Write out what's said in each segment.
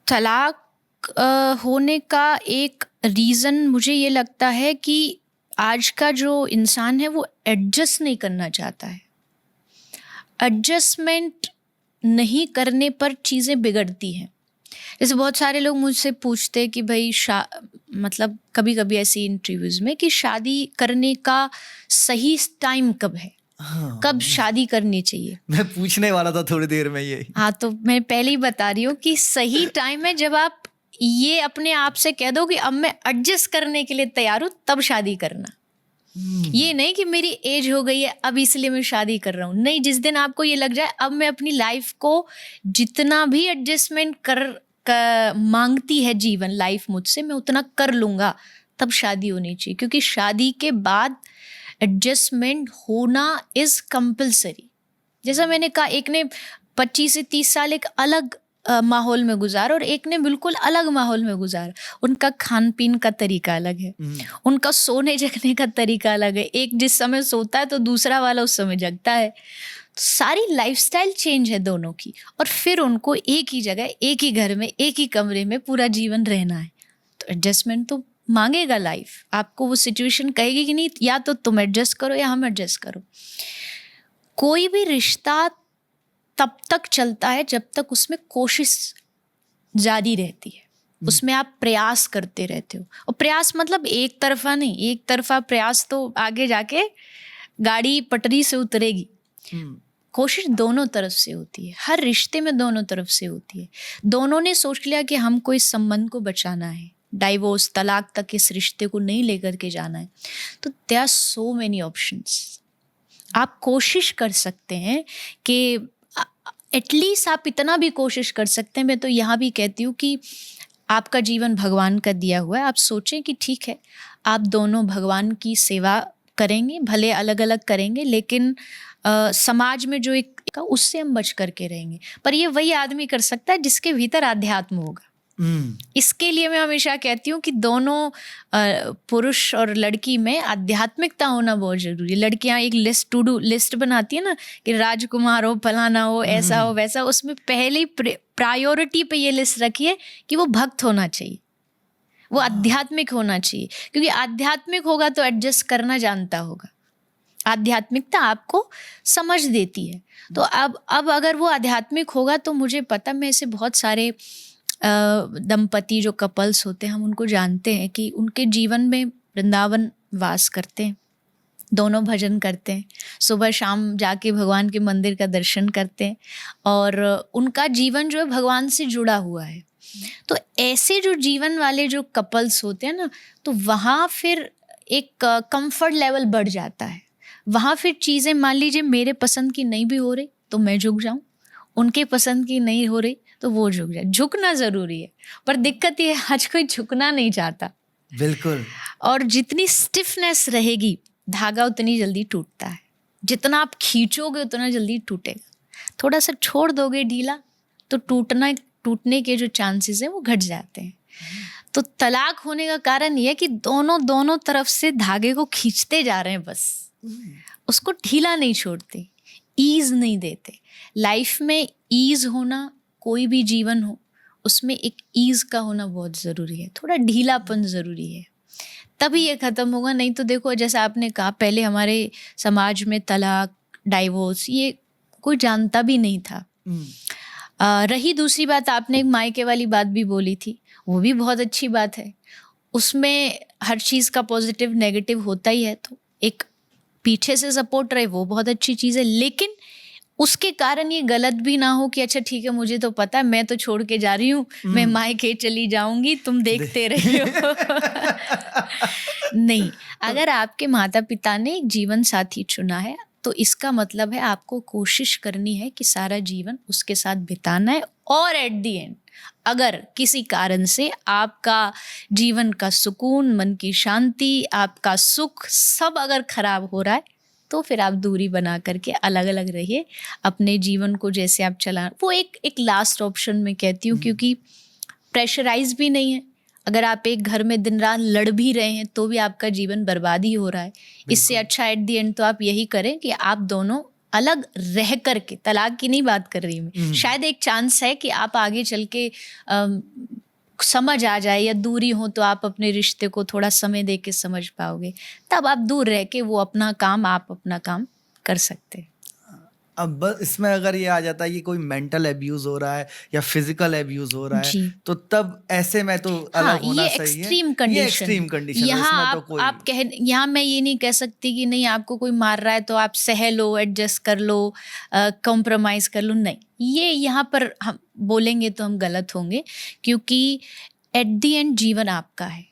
तलाक होने का एक रीज़न मुझे ये लगता है कि आज का जो इंसान है वो एडजस्ट नहीं करना चाहता है। एडजस्टमेंट नहीं करने पर चीज़ें बिगड़ती हैं। जैसे बहुत सारे लोग मुझसे पूछते हैं कि भाई मतलब कभी कभी ऐसी इंटरव्यूज़ में कि शादी करने का सही टाइम कब है, हाँ, कब शादी करनी चाहिए। मैं पूछने वाला था थोड़ी देर में ये। हाँ, तो मैं पहले ही बता रही हूँ कि सही टाइम है जब आप ये अपने आप से कह दो कि अब मैं एडजस्ट करने के लिए तैयार हूँ, तब शादी करना। ये नहीं कि मेरी एज हो गई है अब इसलिए मैं शादी कर रहा हूँ। नहीं, जिस दिन आपको ये लग जाए अब मैं अपनी लाइफ को जितना भी एडजस्टमेंट कर मांगती है जीवन लाइफ मुझसे, मैं उतना कर लूँगा, तब शादी होनी चाहिए। क्योंकि शादी के बाद एडजस्टमेंट होना इज़ कंपल्सरी। जैसा मैंने कहा, एक ने 25 से 30 साल एक अलग माहौल में गुजारा और एक ने बिल्कुल अलग माहौल में गुजारा। उनका खान पीन का तरीका अलग है, उनका सोने जगने का तरीका अलग है। एक जिस समय सोता है तो दूसरा वाला उस समय जगता है। सारी लाइफस्टाइल चेंज है दोनों की, और फिर उनको एक ही जगह, एक ही घर में, एक ही कमरे में पूरा जीवन रहना है। तो एडजस्टमेंट तो मांगेगा लाइफ। आपको वो सिचुएशन कहेगी कि नहीं, या तो तुम एडजस्ट करो या हम एडजस्ट करो। कोई भी रिश्ता तब तक चलता है जब तक उसमें कोशिश जारी रहती है, उसमें आप प्रयास करते रहते हो। और प्रयास मतलब एक तरफा नहीं, एक तरफा प्रयास तो आगे जाके गाड़ी पटरी से उतरेगी। कोशिश दोनों तरफ से होती है, हर रिश्ते में दोनों तरफ से होती है। दोनों ने सोच लिया कि हमको इस संबंध को बचाना है, डाइवोर्स, तलाक तक इस रिश्ते को नहीं लेकर के जाना है, तो there are so many options. आप कोशिश कर सकते हैं कि एटलीस्ट आप इतना भी कोशिश कर सकते हैं। मैं तो यहाँ भी कहती हूँ कि आपका जीवन भगवान का दिया हुआ है। आप सोचें कि ठीक है, आप दोनों भगवान की सेवा करेंगे, भले अलग अलग करेंगे, लेकिन समाज में जो एक उससे हम बच करके रहेंगे। पर ये वही आदमी कर सकता है जिसके भीतर आध्यात्म होगा। इसके लिए मैं हमेशा कहती हूँ कि दोनों पुरुष और लड़की में आध्यात्मिकता होना बहुत जरूरी है। लड़कियाँ एक टू डू लिस्ट बनाती है ना कि राजकुमार हो, फलाना हो, ऐसा हो, वैसा। उसमें पहली प्रायोरिटी पे ये लिस्ट रखिए कि वो भक्त होना चाहिए, वो आध्यात्मिक होना चाहिए। क्योंकि आध्यात्मिक होगा तो एडजस्ट करना जानता होगा। आध्यात्मिकता आपको समझ देती है। तो अब अगर वो आध्यात्मिक होगा तो मुझे पता, मैं ऐसे बहुत सारे दंपति जो कपल्स होते हैं, हम उनको जानते हैं कि उनके जीवन में वृंदावन वास करते हैं, दोनों भजन करते हैं, सुबह शाम जाके भगवान के मंदिर का दर्शन करते हैं, और उनका जीवन जो है भगवान से जुड़ा हुआ है। तो ऐसे जो जीवन वाले जो कपल्स होते हैं ना, तो वहाँ फिर एक कंफर्ट लेवल बढ़ जाता है। वहाँ फिर चीज़ें, मान लीजिए मेरे पसंद की नहीं भी हो रही तो मैं झुक जाऊँ, उनके पसंद की नहीं हो रही तो वो झुक जाए। झुकना ज़रूरी है, पर दिक्कत ये है आज कोई झुकना नहीं चाहता। बिल्कुल। और जितनी स्टिफनेस रहेगी, धागा उतनी जल्दी टूटता है। जितना आप खींचोगे उतना जल्दी टूटेगा। थोड़ा सा छोड़ दोगे ढीला तो टूटने के जो चांसेस हैं वो घट जाते हैं। तो तलाक होने का कारण ये है कि दोनों तरफ से धागे को खींचते जा रहे हैं, बस उसको ढीला नहीं छोड़ते, ईज नहीं देते। लाइफ में ईज होना, कोई भी जीवन हो उसमें एक ईज का होना बहुत ज़रूरी है, थोड़ा ढीलापन ज़रूरी है, तभी ये ख़त्म होगा। नहीं तो देखो, जैसा आपने कहा, पहले हमारे समाज में तलाक, डाइवोर्स ये कोई जानता भी नहीं था। रही दूसरी बात, आपने एक मायके वाली बात भी बोली थी, वो भी बहुत अच्छी बात है। उसमें हर चीज़ का पॉजिटिव नेगेटिव होता ही है, तो एक पीछे से सपोर्ट रहे वो बहुत अच्छी चीज़ है। लेकिन उसके कारण ये गलत भी ना हो कि अच्छा ठीक है, मुझे तो पता है, मैं तो छोड़ के जा रही हूँ, मैं मायके चली जाऊंगी, तुम देखते रहियो। नहीं, अगर आपके माता पिता ने एक जीवन साथी चुना है तो इसका मतलब है आपको कोशिश करनी है कि सारा जीवन उसके साथ बिताना है। और एट दी एंड अगर किसी कारण से आपका जीवन का सुकून, मन की शांति, आपका सुख सब अगर खराब हो रहा है तो फिर आप दूरी बना करके अलग अलग रहिए, अपने जीवन को जैसे आप चला। वो एक लास्ट ऑप्शन मैं कहती हूँ, क्योंकि प्रेशराइज भी नहीं है। अगर आप एक घर में दिन रात लड़ भी रहे हैं तो भी आपका जीवन बर्बाद ही हो रहा है। इससे अच्छा एट दी एंड तो आप यही करें कि आप दोनों अलग रह करके, तलाक की नहीं बात कर रही मैं, शायद एक चांस है कि आप आगे चल के समझ आ जाए, या दूरी हो तो आप अपने रिश्ते को थोड़ा समय दे के समझ पाओगे, तब आप दूर रह के वो अपना काम, आप अपना काम कर सकते हैं। अब बस इसमें अगर ये आ जाता है कि कोई मेंटल एब्यूज हो रहा है या फिजिकल एब्यूज हो रहा है, जी। तो तब ऐसे में तो अलग होना ये सही है। एक्सट्रीम कंडीशन, ये एक्सट्रीम कंडीशन है, यहाँ इसमें तो कोई आप कह, यहाँ मैं ये नहीं कह सकती कि नहीं आपको कोई मार रहा है तो आप सह लो, एडजस्ट कर लो, कॉम्प्रोमाइज कर लो, नहीं, ये यहाँ पर हम बोलेंगे तो हम गलत होंगे, क्योंकि एट द एंड जीवन आपका है,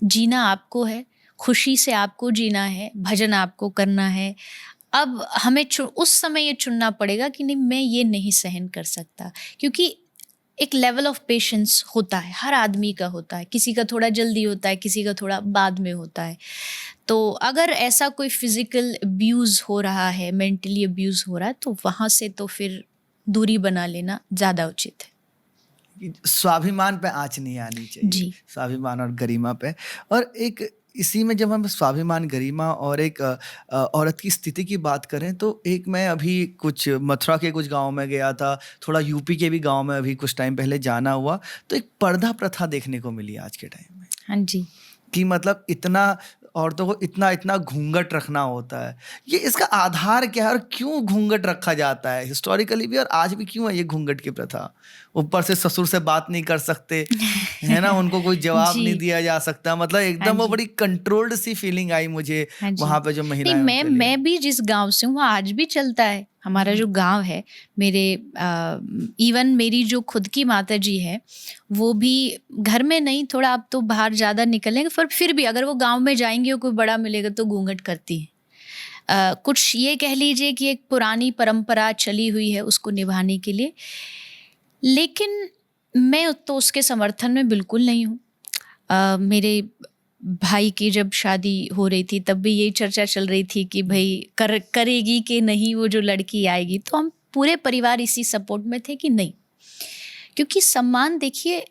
जीना आपको है, खुशी से आपको जीना है, भजन आपको करना है। अब हमें उस समय ये चुनना पड़ेगा कि नहीं, मैं ये नहीं सहन कर सकता, क्योंकि एक लेवल ऑफ पेशेंस होता है, हर आदमी का होता है, किसी का थोड़ा जल्दी होता है, किसी का थोड़ा बाद में होता है। तो अगर ऐसा कोई फिजिकल अब्यूज़ हो रहा है, मेंटली अब्यूज़ हो रहा है, तो वहाँ से तो फिर दूरी बना लेना ज़्यादा उचित है। स्वाभिमान पे आँच नहीं आनी चाहिए जी। स्वाभिमान और गरिमा पे। और एक इसी में जब हम स्वाभिमान, गरिमा और एक औरत की स्थिति की बात करें, तो एक मैं अभी कुछ मथुरा के कुछ गांव में गया था, थोड़ा यूपी के भी गांव में अभी कुछ टाइम पहले जाना हुआ, तो एक पर्दा प्रथा देखने को मिली आज के टाइम में। हाँ जी। कि मतलब इतना औरतों को इतना घूंघट रखना होता है। ये इसका आधार क्या है और क्यों घूंघट रखा जाता है हिस्टोरिकली भी, और आज भी क्यों है ये घूंघट की प्रथा? ऊपर से ससुर से बात नहीं कर सकते है ना, उनको कोई जवाब नहीं दिया जा सकता, मतलब एकदम वो बड़ी कंट्रोल्ड सी फीलिंग आई मुझे वहां पे जो महिलाएं। मैं भी जिस गांव से हूँ वहाँ आज भी चलता है। हमारा जो गांव है, मेरे इवन मेरी जो खुद की माता जी है, वो भी घर में नहीं, थोड़ा अब तो बाहर ज़्यादा निकलेंगे, फिर भी अगर वो गांव में जाएंगी और कोई बड़ा मिलेगा तो घूंघट करती है। कुछ ये कह लीजिए कि एक पुरानी परंपरा चली हुई है उसको निभाने के लिए, लेकिन मैं तो उसके समर्थन में बिल्कुल नहीं हूँ। मेरे भाई की जब शादी हो रही थी तब भी यही चर्चा चल रही थी कि भाई करेगी कि नहीं वो जो लड़की आएगी, तो हम पूरे परिवार इसी सपोर्ट में थे कि नहीं, क्योंकि सम्मान देखिए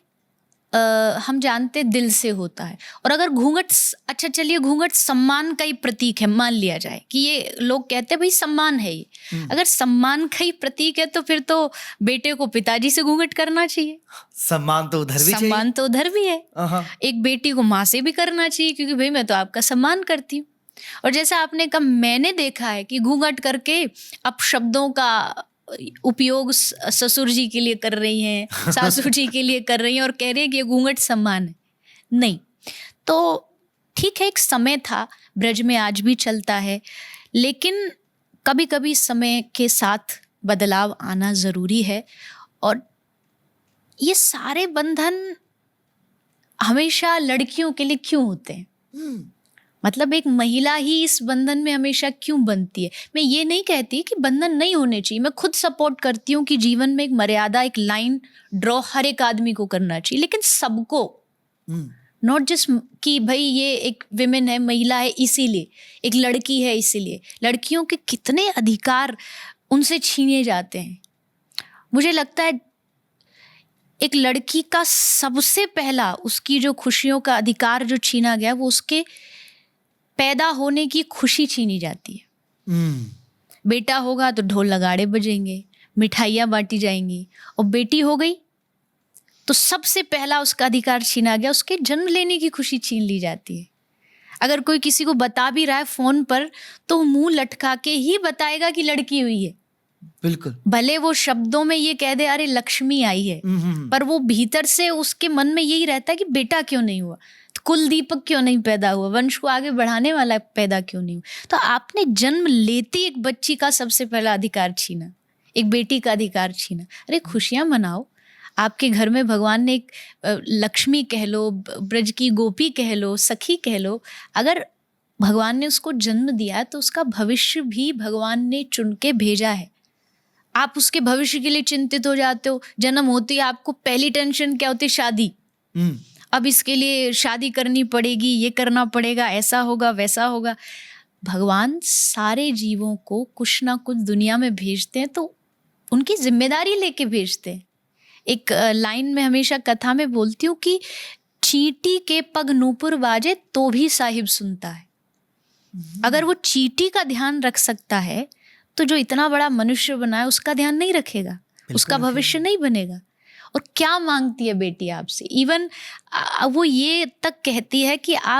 हम जानते दिल से होता है। और अगर घूंघट, अच्छा चलिए घूंघट सम्मान का ही प्रतीक है, मान लिया जाए कि ये लोग कहते हैं भाई सम्मान है ये, अगर सम्मान का ही प्रतीक है तो फिर तो बेटे को पिताजी से घूंघट करना चाहिए। सम्मान तो उधर भी चाहिए, सम्मान तो उधर भी है, एक बेटी को माँ से भी करना चाहिए, क्योंकि भाई मैं तो आपका सम्मान करती हूँ। और जैसा आपने कहा, मैंने देखा है कि घूंघट करके अपशब्दों का उपयोग ससुर जी के लिए कर रही हैं, सासू जी के लिए कर रही हैं, और कह रही है कि ये घूंघट सम्मान है। नहीं, तो ठीक है, एक समय था, ब्रज में आज भी चलता है, लेकिन कभी कभी समय के साथ बदलाव आना ज़रूरी है। और ये सारे बंधन हमेशा लड़कियों के लिए क्यों होते हैं? मतलब एक महिला ही इस बंधन में हमेशा क्यों बनती है? मैं ये नहीं कहती कि बंधन नहीं होने चाहिए, मैं खुद सपोर्ट करती हूँ कि जीवन में एक मर्यादा, एक लाइन ड्रॉ हर एक आदमी को करना चाहिए, लेकिन सबको, नॉट जस्ट कि भाई ये एक विमेन है, महिला है इसीलिए, एक लड़की है इसीलिए। लड़कियों के कितने अधिकार उनसे छीने जाते हैं। मुझे लगता है एक लड़की का सबसे पहला, उसकी जो खुशियों का अधिकार जो छीना गया, वो उसके पैदा होने की खुशी छीनी जाती है। बेटा होगा तो ढोल नगाड़े बजेंगे, मिठाइयाँ बांटी जाएंगी, और बेटी हो गई तो सबसे पहला उसका अधिकार छीना गया, उसके जन्म लेने की खुशी छीन ली जाती है। अगर कोई किसी को बता भी रहा है फोन पर, तो मुंह लटका के ही बताएगा कि लड़की हुई है। बिल्कुल, भले वो शब्दों में ये कह दे अरे लक्ष्मी आई है, पर वो भीतर से उसके मन में यही रहता है कि बेटा क्यों नहीं हुआ, कुल दीपक क्यों नहीं पैदा हुआ, वंश को आगे बढ़ाने वाला पैदा क्यों नहीं हुआ। तो आपने जन्म लेते एक बच्ची का सबसे पहला अधिकार छीना, एक बेटी का अधिकार छीना। अरे खुशियां मनाओ, आपके घर में भगवान ने एक लक्ष्मी कह लो, ब्रज की गोपी कह लो, सखी कह लो, अगर भगवान ने उसको जन्म दिया तो उसका भविष्य भी भगवान ने चुन के भेजा है। आप उसके भविष्य के लिए चिंतित हो जाते हो। जन्म होती है आपको पहली टेंशन क्या होती है? शादी। अब इसके लिए शादी करनी पड़ेगी, ये करना पड़ेगा, ऐसा होगा वैसा होगा। भगवान सारे जीवों को कुछ ना कुछ दुनिया में भेजते हैं तो उनकी जिम्मेदारी लेके भेजते हैं। एक लाइन में हमेशा कथा में बोलती हूँ कि चींटी के पग नूपुर बाजे तो भी साहिब सुनता है। अगर वो चींटी का ध्यान रख सकता है तो जो इतना बड़ा मनुष्य बना है उसका ध्यान नहीं रखेगा, उसका भविष्य नहीं बनेगा। और क्या मांगती है बेटी आपसे, इवन वो ये तक कहती है कि आप